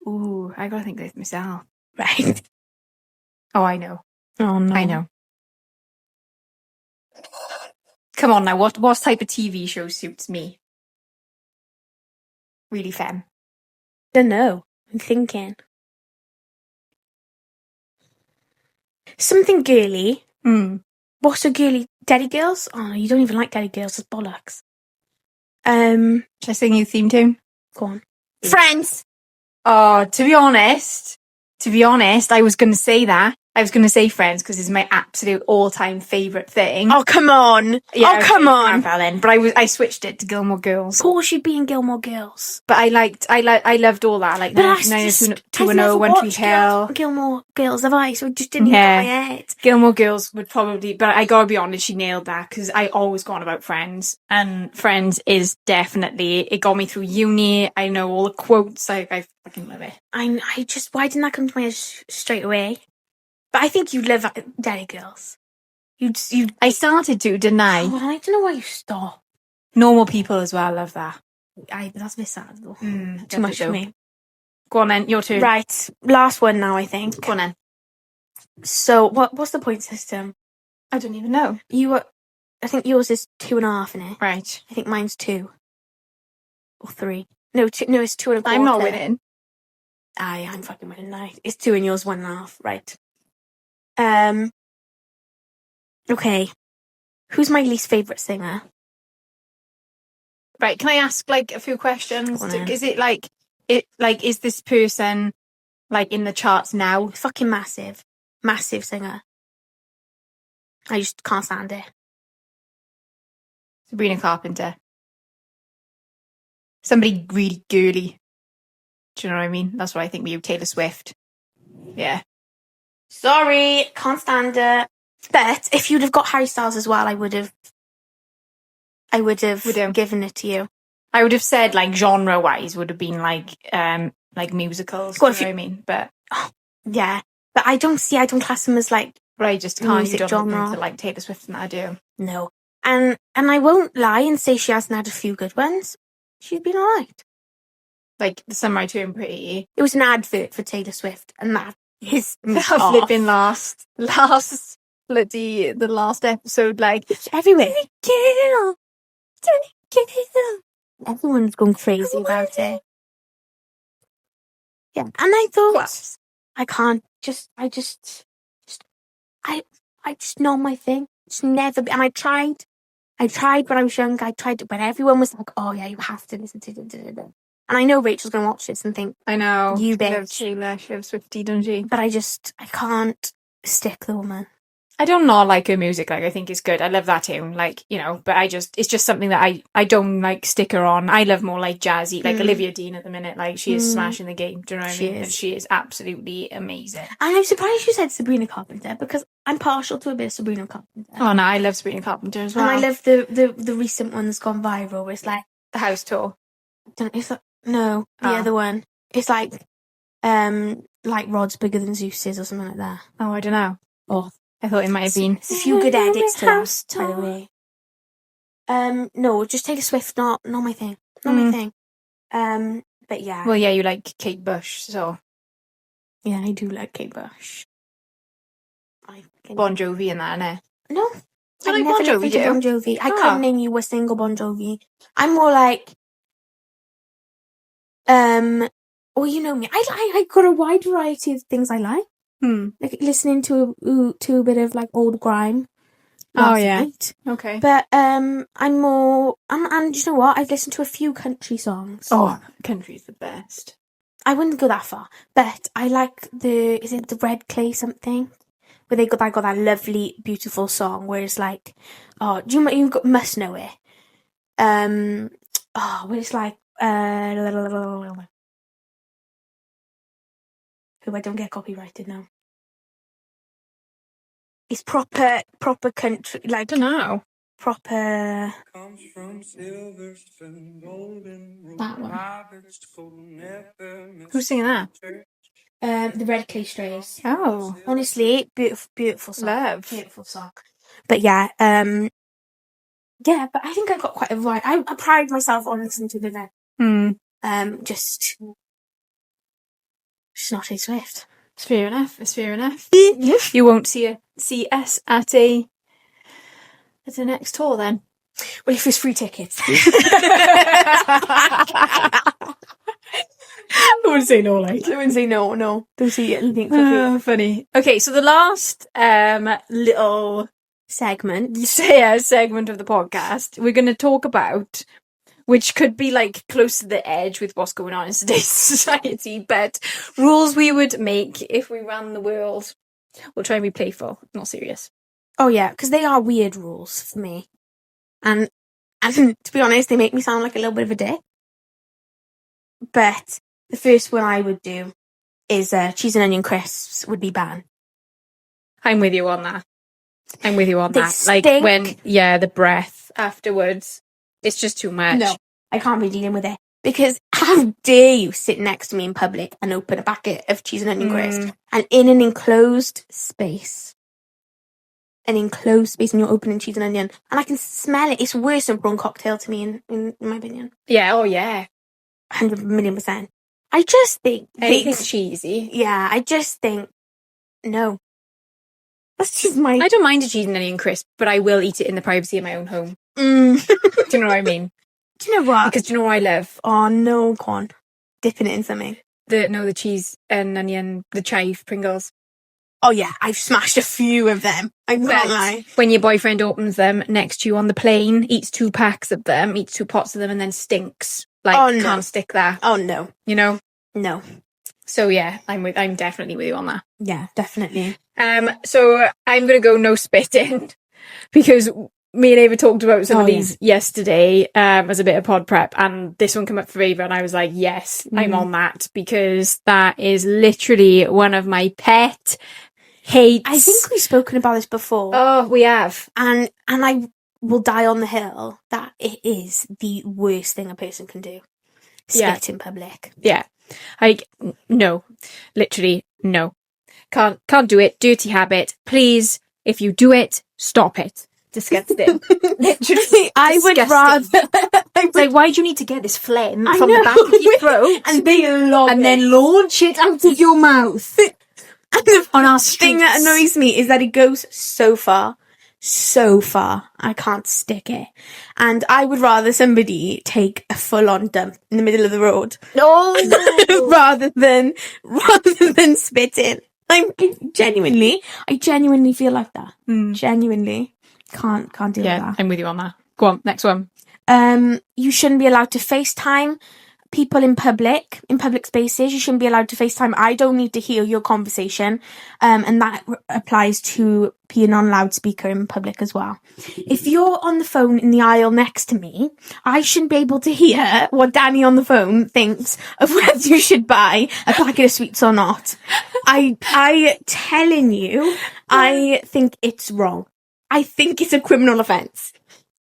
Ooh, I gotta think this myself. right? Oh, I know. Oh no, I know. Come on now, what type of TV show suits me? Really femme. Don't know. I'm thinking something girly. What's a girly? Daddy Girls? Oh, no, you don't even like Daddy Girls. It's bollocks. Should I sing you a theme tune? Go on. Friends. Oh, to be honest, I was going to say that. I was going to say Friends because it's my absolute all-time favourite thing. Oh, come on. Yeah, oh, come on. Then, but I switched it to Gilmore Girls. Of course you'd be in Gilmore Girls. But I loved all that. Like 90210, One Tree Hill. Gilmore Girls, have I? So it just didn't get my head. Gilmore Girls would probably, but I gotta be honest, she nailed that because I always go on about Friends. And Friends is definitely, it got me through uni. I know all the quotes. I fucking love it. Why didn't that come to my head straight away? But I think you'd love Daddy Girls. I started to, didn't I? Oh, I don't know why you stopped. Normal People as well, I love that. That's a bit sad though. Too much for me. Go on then, your turn. Right, last one now, I think. Go on then. So, what's the point system? I don't even know. I think yours is 2.5 in it. Right. I think mine's 2. Or 3. No, it's 2.25. I'm not winning. I'm fucking winning now. It's 2 and yours 1.5. Right. Okay. Who's my least favourite singer? Right, can I ask like a few questions? Is it is this person like in the charts now? Fucking massive. Massive singer. I just can't stand it. Sabrina Carpenter. Somebody really girly. Do you know what I mean? That's what I think with you, Taylor Swift. Yeah. Sorry, can't stand it. But if you'd have got Harry Styles as well, I would have given it to you. I would have said like genre wise would have been like musicals. Do you know what I mean? But yeah. But I don't class them as like but I just can't music genre. To like Taylor Swift and that I do. No. And I won't lie and say she hasn't had a few good ones. She's been alright. Like The Summer I Turned Pretty. It was an advert for Taylor Swift and that is flipping last bloody the last episode, like everywhere. Everyone's going crazy about it. Yeah. And I thought I can't I just know my thing. It's never been, and I tried when I was young. I tried when everyone was like, "Oh yeah, you have to listen to it." And I know Rachel's going to watch this and think, I know you bitch. She loves Swiftie, doesn't she? But I can't stick the woman. I don't not like her music. Like I think it's good. I love that tune. Like but it's just something that I don't like stick her on. I love more like jazzy, like Olivia Dean at the minute. Like she is smashing the game. Do you know what I mean? And she is absolutely amazing. And I'm surprised you said Sabrina Carpenter because I'm partial to a bit of Sabrina Carpenter. Oh no, I love Sabrina Carpenter as well. And I love the recent one that's gone viral. Where it's like the house tour. The other one. It's like Rod's Bigger Than Zeus is or something like that. Oh, I don't know. Oh. I thought it might have been a few good edits to that, by the way. No, just Taylor Swift, not my thing. Not my thing. But yeah. Well, yeah, you like Kate Bush, so. Yeah, I do like Kate Bush. Bon Jovi and that, innit? No. I like Bon Jovi, Bon Jovi. I couldn't name you a single Bon Jovi. I'm more like, well, you know me. I got a wide variety of things I like. Like listening to a bit of like old grime. last yeah. night. Okay. But I'm more... And you know what? I've listened to a few country songs. Oh, country's the best. I wouldn't go that far. But I like is it the Red Clay something? Where they got that lovely, beautiful song where it's like... Oh, you must know it. Where it's like... Oh, I don't get copyrighted now. It's proper country, like... I don't know. Proper... That one. Who's singing that? The Red Clay Strays. Oh. Honestly, beautiful song. Love. Beautiful song. But yeah, yeah, but I think I got quite a right. I pride myself on listening to the net. Just not a Swift. It's fair enough. You won't see us at the next tour then. Well, if it's free tickets. I wouldn't say no, like. I wouldn't say no. Don't see anything for free. Funny. Okay, so the last little segment of the podcast, we're going to talk about, which could be like close to the edge with what's going on in today's society, but rules we would make if we ran the world. We'll try and be playful, not serious. Oh yeah, because they are weird rules for me. And to be honest, they make me sound like a little bit of a dick. But the first one I would do is cheese and onion crisps would be banned. I'm with you on that. They Like stink. when, the breath afterwards, it's just too much. No, I can't be dealing with it. Because how dare you sit next to me in public and open a packet of cheese and onion crisps and in an enclosed space. And you're opening cheese and onion. And I can smell it. It's worse than prawn cocktail to me, in my opinion. Yeah, oh yeah. 100,000,000%. I just think... Anything cheesy. Yeah, I just think... No. That's just my... I don't mind a cheese and onion crisp, but I will eat it in the privacy of my own home. Do you know what I mean? Do you know what? Because do you know what I love? Oh, no, go on. Dipping it in something. The cheese and onion, the chive Pringles. Oh, yeah, I've smashed a few of them. I can't lie. When your boyfriend opens them next to you on the plane, eats 2 packs of them, eats 2 pots of them, and then stinks. Like, can't stick that. Oh, no. You know? No. So, yeah, I'm definitely with you on that. Yeah, definitely. So, I'm going to go no spitting, because me and Ava talked about some of these yesterday as a bit of pod prep, and this one came up for Ava, and I was like, yes, I'm on that, because that is literally one of my pet hates. I think we've spoken about this before. Oh, we have. And I will die on the hill that it is the worst thing a person can do. Spit in public. Yeah. No. Literally, no. Can't do it. Dirty habit. Please, if you do it, stop it. Disgusting. Literally, I would rather... Like, why do you need to get this phlegm from the back of your throat and then launch it out of your mouth? On our streets. The thing that annoys me is that it goes so far, I can't stick it. And I would rather somebody take a full-on dump in the middle of the road. No. rather than spitting. I genuinely feel like that. Genuinely. Can't deal with that. I'm with you on that. Go on, next one. You shouldn't be allowed to FaceTime people in public spaces. You shouldn't be allowed to FaceTime. I don't need to hear your conversation. And that applies to being on loudspeaker in public as well. If you're on the phone in the aisle next to me, I shouldn't be able to hear what Danny on the phone thinks of whether you should buy a packet of sweets or not. I telling you, I think it's wrong. I think it's a criminal offence.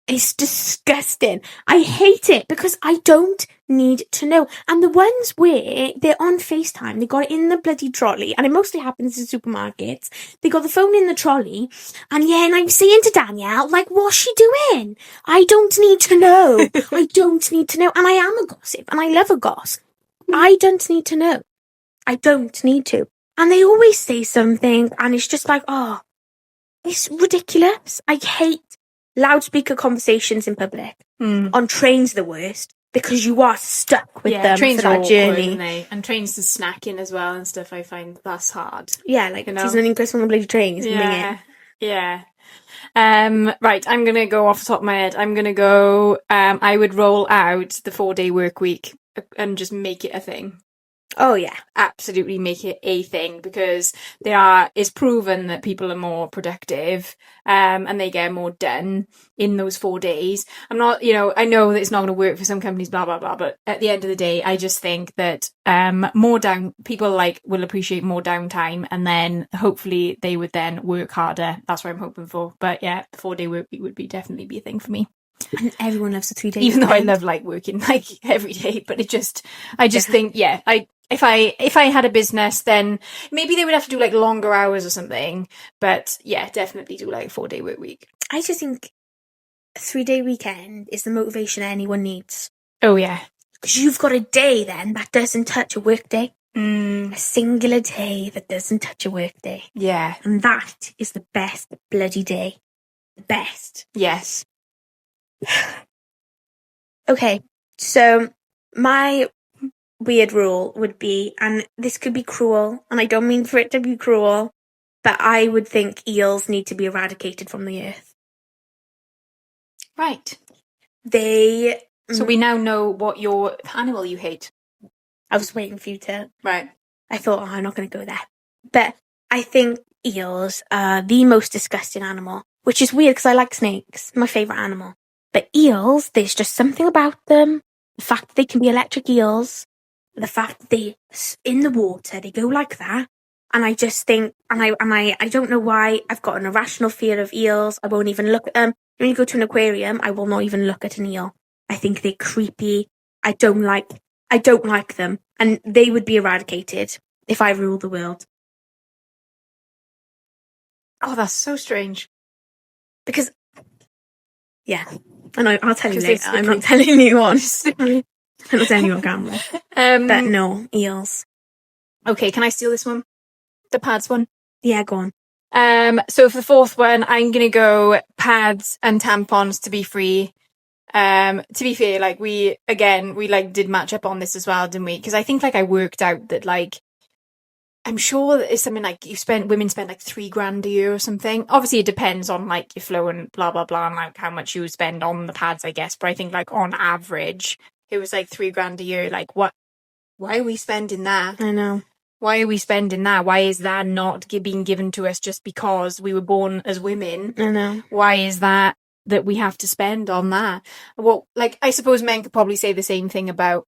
It's disgusting. I hate it because I don't need to know. And the ones where they're on FaceTime, they got it in the bloody trolley, and it mostly happens in supermarkets. They got the phone in the trolley, and I'm saying to Danielle, like, what's she doing? I don't need to know. I don't need to know. And I am a gossip, and I love a gossip. I don't need to know. I don't need to. And they always say something, and it's just like, oh, it's ridiculous. I hate loudspeaker conversations in public. On trains, the worst, because you are stuck with them trains for that are journey. awkward, aren't they? And trains to snacking as well and stuff. I find that's hard. Yeah, like cheese and onion crisps on the bloody train. Yeah. Right, I'm going to go off the top of my head. I'm going to go, I would roll out the 4-day work week and just make it a thing. Oh, yeah. Absolutely make it a thing, because it's proven that people are more productive, and they get more done in those 4 days. I'm not, I know that it's not going to work for some companies, blah, blah, blah, but at the end of the day, I just think that, people will appreciate more downtime, and then hopefully they would then work harder. That's what I'm hoping for. But yeah, the 4-day work week would definitely be a thing for me. And everyone loves a 3-day Even though I weekend. love working every day, but I just think, if I had a business, then maybe they would have to do longer hours or something. But yeah, definitely do a 4-day work week. I just think a 3-day weekend is the motivation anyone needs. Oh yeah. Because you've got a day then that doesn't touch a work day. A singular day that doesn't touch a work day. Yeah. And that is the best bloody day. The best. Yes. Okay, so my weird rule would be, and this could be cruel, and I don't mean for it to be cruel, but I would think eels need to be eradicated from the earth. Right. So we now know what your animal you hate. I was waiting for you to... Right. I thought, I'm not going to go there. But I think eels are the most disgusting animal, which is weird because I like snakes. My favourite animal. But eels, there's just something about them. The fact that they can be electric eels. The fact that they, in the water, they go like that. And I just think, I don't know why, I've got an irrational fear of eels. I won't even look at them. When you go to an aquarium, I will not even look at an eel. I think they're creepy. I don't like them. And they would be eradicated if I ruled the world. Oh, that's so strange. Because, yeah. I know, I'll tell you later. I'm not telling you on. I'm not telling you on camera. But no, eels. Okay, can I steal this one? The pads one? Yeah, go on. So for the fourth one, I'm going to go pads and tampons to be free. To be fair, we did match up on this as well, didn't we? Because I think I worked out that I'm sure that it's something women spend $3,000 a year or something. Obviously it depends on your flow and blah, blah, blah, and how much you would spend on the pads, I guess. But I think on average, it was $3,000 a year. Why are we spending that? I know. Why are we spending that? Why is that not being given to us just because we were born as women? I know. Why is that we have to spend on that? Well, I suppose men could probably say the same thing about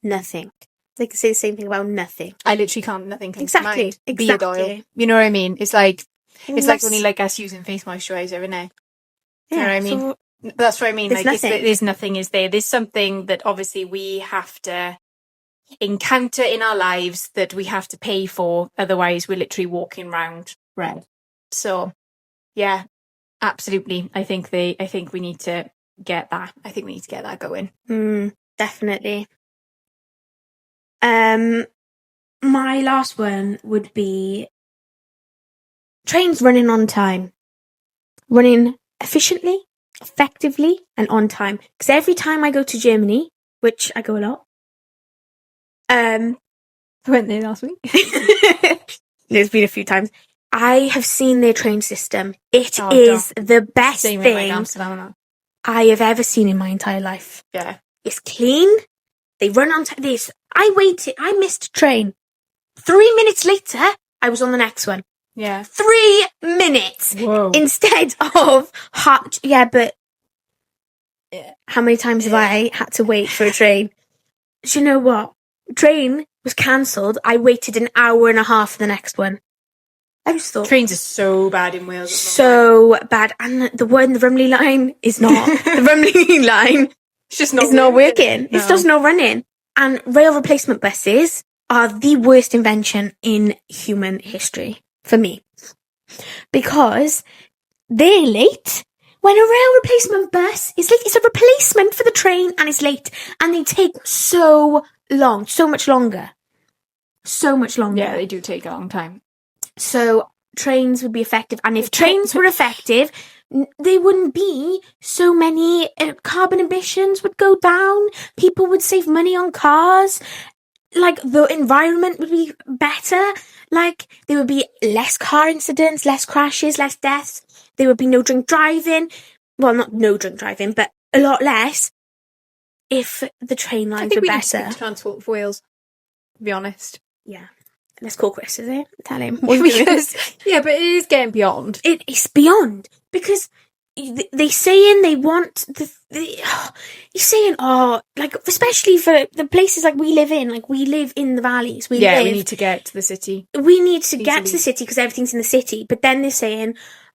nothing. They could say the same thing about nothing. I literally can't. Nothing comes to mind. Exactly. Beard oil. You know what I mean? It's only us using face moisturizer, isn't it? You know what I mean? So that's what I mean. There's nothing. There's nothing is there. There's something that obviously we have to encounter in our lives that we have to pay for. Otherwise, we're literally walking around red. So, yeah, absolutely. I think we need to get that. I think we need to get that going. Definitely. My last one would be trains running on time. Running efficiently, effectively, and on time. Because every time I go to Germany, which I go a lot, I went there last week. There's been a few times. I have seen their train system. It is the best thing I have ever seen in my entire life. Yeah. It's clean. They run on time. I missed a train. 3 minutes later, I was on the next one. Yeah. 3 minutes. Whoa. Instead of hot. Yeah, but how many times have I had to wait for a train? Do you know what? Train was cancelled. I waited an hour and a half for the next one. I just thought trains are so bad in Wales. So bad, and the Rumley line is not. The Rumley line it's just not is not working. No. It's just not running. And rail replacement buses are the worst invention in human history for me, because they're late. When a rail replacement bus is late, it's a replacement for the train, and it's late, and they take so long, so much longer. Yeah, they do take a long time. So trains would be effective, and if trains were effective, there wouldn't be so many carbon emissions would go down. People would save money on cars. like, the environment would be better. Like, there would be less car incidents, less crashes, less deaths. There would be no drink driving. Well, not no drink driving, but a lot less if the train I lines think were we need to better. speak to Transport for Wales, to be honest. Yeah. Let's call Chris, is it? Tell him what we're doing. Because, yeah, but it is getting beyond. It's beyond, because they saying they want he's saying, like, especially for the places like we live in, like, we live in the valleys, we need to get to the city. We need to get to the city because everything's in the city, but then they're saying,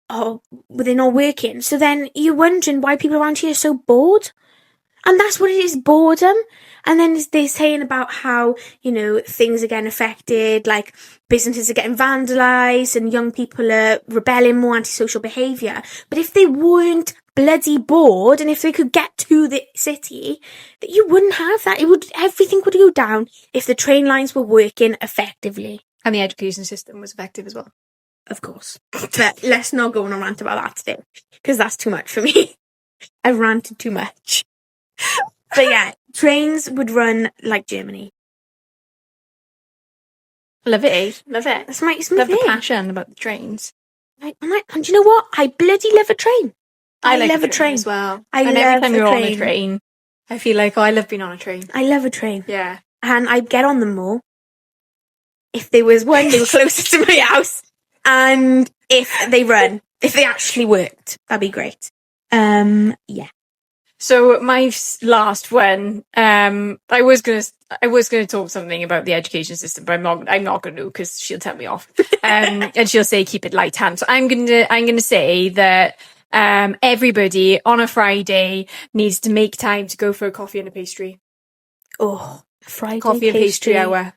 well, they're not working, so then you're wondering why people around here are so bored. And that's what it is, boredom. And then they're saying about how, things are getting affected, like businesses are getting vandalised and young people are rebelling, more antisocial behaviour. But if they weren't bloody bored and if they could get to the city, that you wouldn't have that. Everything would go down if the train lines were working effectively. And the education system was effective as well. Of course. But let's not go on a rant about that today, because that's too much for me. I've ranted too much. But yeah, trains would run like Germany. Love it, Love it. That's my Love thing. the passion about the trains. And do you know what? I bloody love a train. I love a train as well. And every time you're on a train, I feel like, I love being on a train. I love a train. Yeah. And I'd get on them more if there was one, they were closer to my house, and if they actually worked, that'd be great. Yeah. So my last one, I was gonna talk something about the education system, but I'm not gonna because she'll tell me off, and she'll say keep it light hand. So I'm gonna say that everybody on a Friday needs to make time to go for a coffee and a pastry. Oh, Friday coffee and pastry hour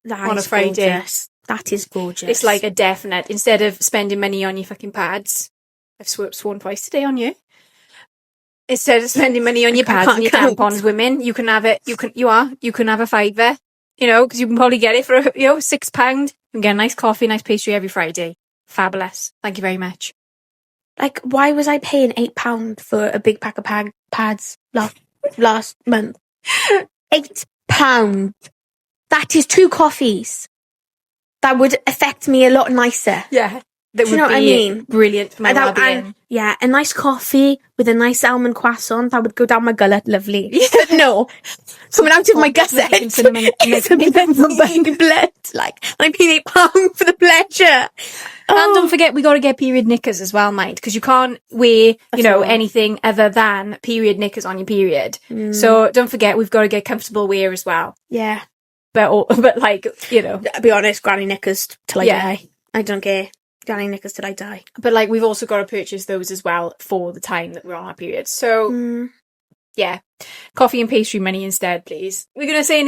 on a Friday. Gorgeous. That is gorgeous. It's like a definite. Instead of spending money on your fucking pads, I've sworn twice today on you. Instead of spending money on your pads and your tampons, women, you can have it. You can have a £5, because you can probably get it for £6. You can get a nice coffee, nice pastry every Friday. Fabulous. Thank you very much. Like, why was I paying £8 for a big pack of pads last month? £8. That is 2 coffees. That would affect me a lot nicer. Yeah. Do you know what I mean? Brilliant for my well-being. Yeah, a nice coffee with a nice almond croissant, that would go down my gullet, lovely. No, coming out of my gusset. It's a big blood. Like, I'm paying £8 for the pleasure. And don't forget, we got to get period knickers as well, mate, because you can't wear, anything other than period knickers on your period. So don't forget, we've got to get comfortable wear as well. Yeah. But like, To be honest, granny knickers till I die. I don't care. Granny knickers till I die. But like, we've also got to purchase those as well for the time that we're on our period. So, yeah, coffee and pastry money instead, please. We're going to say a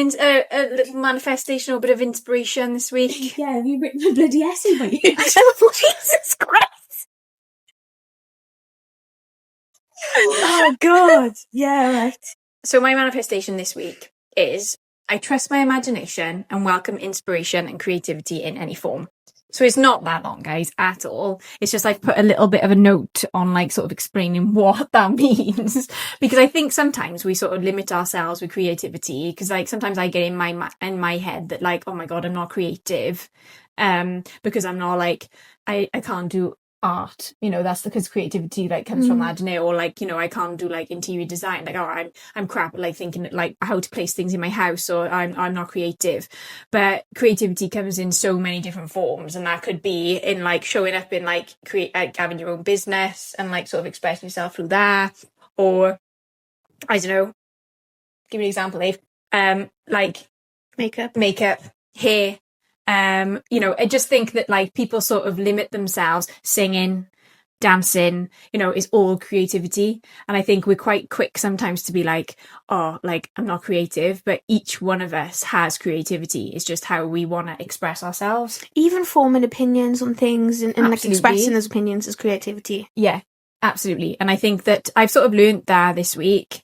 little manifestation or a bit of inspiration this week. Yeah, have you written a bloody essay about you? Jesus Christ. Oh, God. Yeah, right. So my manifestation this week is, I trust my imagination and welcome inspiration and creativity in any form. So it's not that long, guys, at all. It's just I've put a little bit of a note on, like, sort of explaining what that means. Because I think sometimes we sort of limit ourselves with creativity. Because, like, sometimes I get in my head that, like, oh my God, I'm not creative. Because I'm not, like, I can't do art, that's because creativity, like, comes from that, or like, I can't do, like, interior design, like, I'm crap at, like, thinking, like, how to place things in my house, or I'm not creative. But creativity comes in so many different forms, and that could be in, like, showing up in, like, having your own business and, like, sort of expressing yourself through that, or I don't know, give me an example, Dave. Like makeup, hair. I just think that, like, people sort of limit themselves. Singing, dancing, is all creativity. And I think we're quite quick sometimes to be like, oh, like, I'm not creative, but each one of us has creativity. It's just how we want to express ourselves. Even forming opinions on things and like expressing those opinions is creativity. Yeah, absolutely. And I think that I've sort of learned that this week.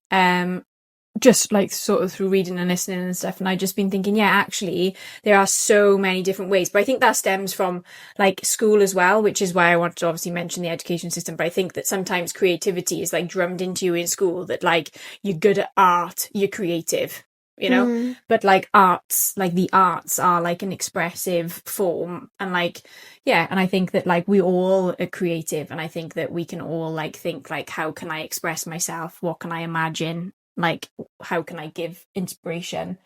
Just like sort of through reading and listening and stuff, and I've just been thinking, yeah, actually there are so many different ways. But I think that stems from, like, school as well, which is why I wanted to obviously mention the education system. But I think that sometimes creativity is, like, drummed into you in school, that, like, you're good at art, you're creative. you know. But like arts, like the arts are like an expressive form, and like and I think that like we all are creative, and I think that we can all like think like, how can I express myself, what can I imagine, like how can I give inspiration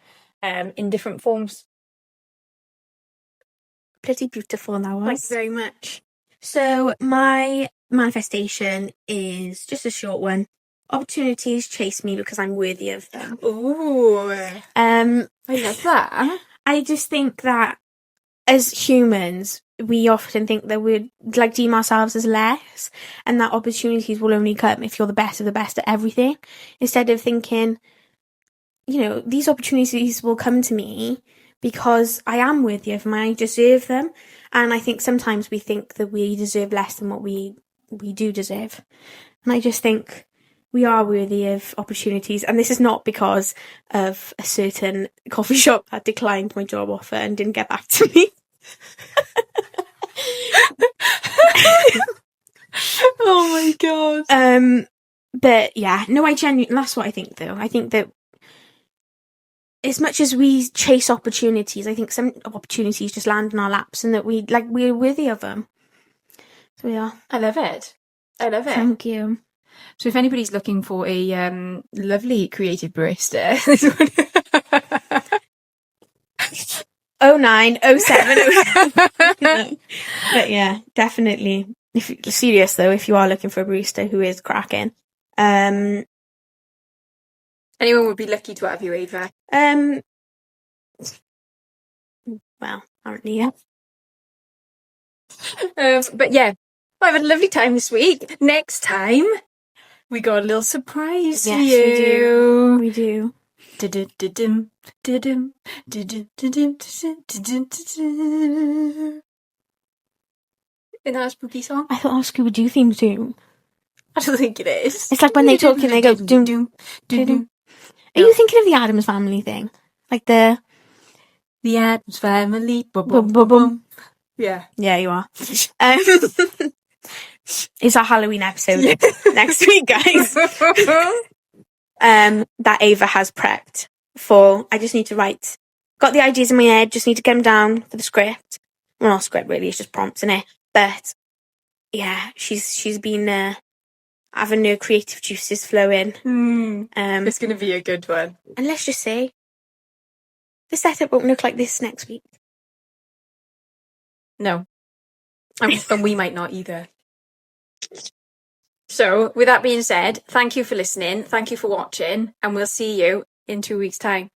in different forms. Pretty beautiful, that was. Thank you very much. So my manifestation is just a short one. Opportunities chase me because I'm worthy of them. Ooh, I love that. I just think that as humans, we often think that we'd like deem ourselves as less, and that opportunities will only come if you're the best of the best at everything, instead of thinking, you know, these opportunities will come to me because I am worthy of them, I deserve them. And I think sometimes we think that we deserve less than what we do deserve. And I just think we are worthy of opportunities. And this is not because of a certain coffee shop that declined my job offer and didn't get back to me. Oh my god. But yeah, no, I genuinely, that's what I think though. I think that as much as we chase opportunities, I think some opportunities just land in our laps, and that we're worthy of them. So yeah. I love it. Thank you. So if anybody's looking for a lovely creative barista, 09, 07, 07. But yeah, definitely. If you're serious though, if you are looking for a barista who is cracking, anyone would be lucky to have you, Ava. Well, apparently, yeah. But yeah, I've had a lovely time this week. Next time, we got a little surprise for you. We do. Isn't that a spooky song? I thought that was Scooby-Doo theme tune. I don't think it is. It's like when they talk and they go doom doom doom. Are you thinking of the Addams Family thing? Like the Addams Family. Boom, boom, boom. Yeah. Yeah, you are. It's our Halloween episode next week, guys. That Ava has prepped for. I just need to write. Got the ideas in my head. Just need to get them down for the script. Well, not script really. It's just prompts in it. But yeah, she's been having her creative juices flowing. It's going to be a good one. And let's just say, the setup won't look like this next week. No. And we might not either. So, with that being said, thank you for listening. Thank you for watching. And we'll see you in 2 weeks' time.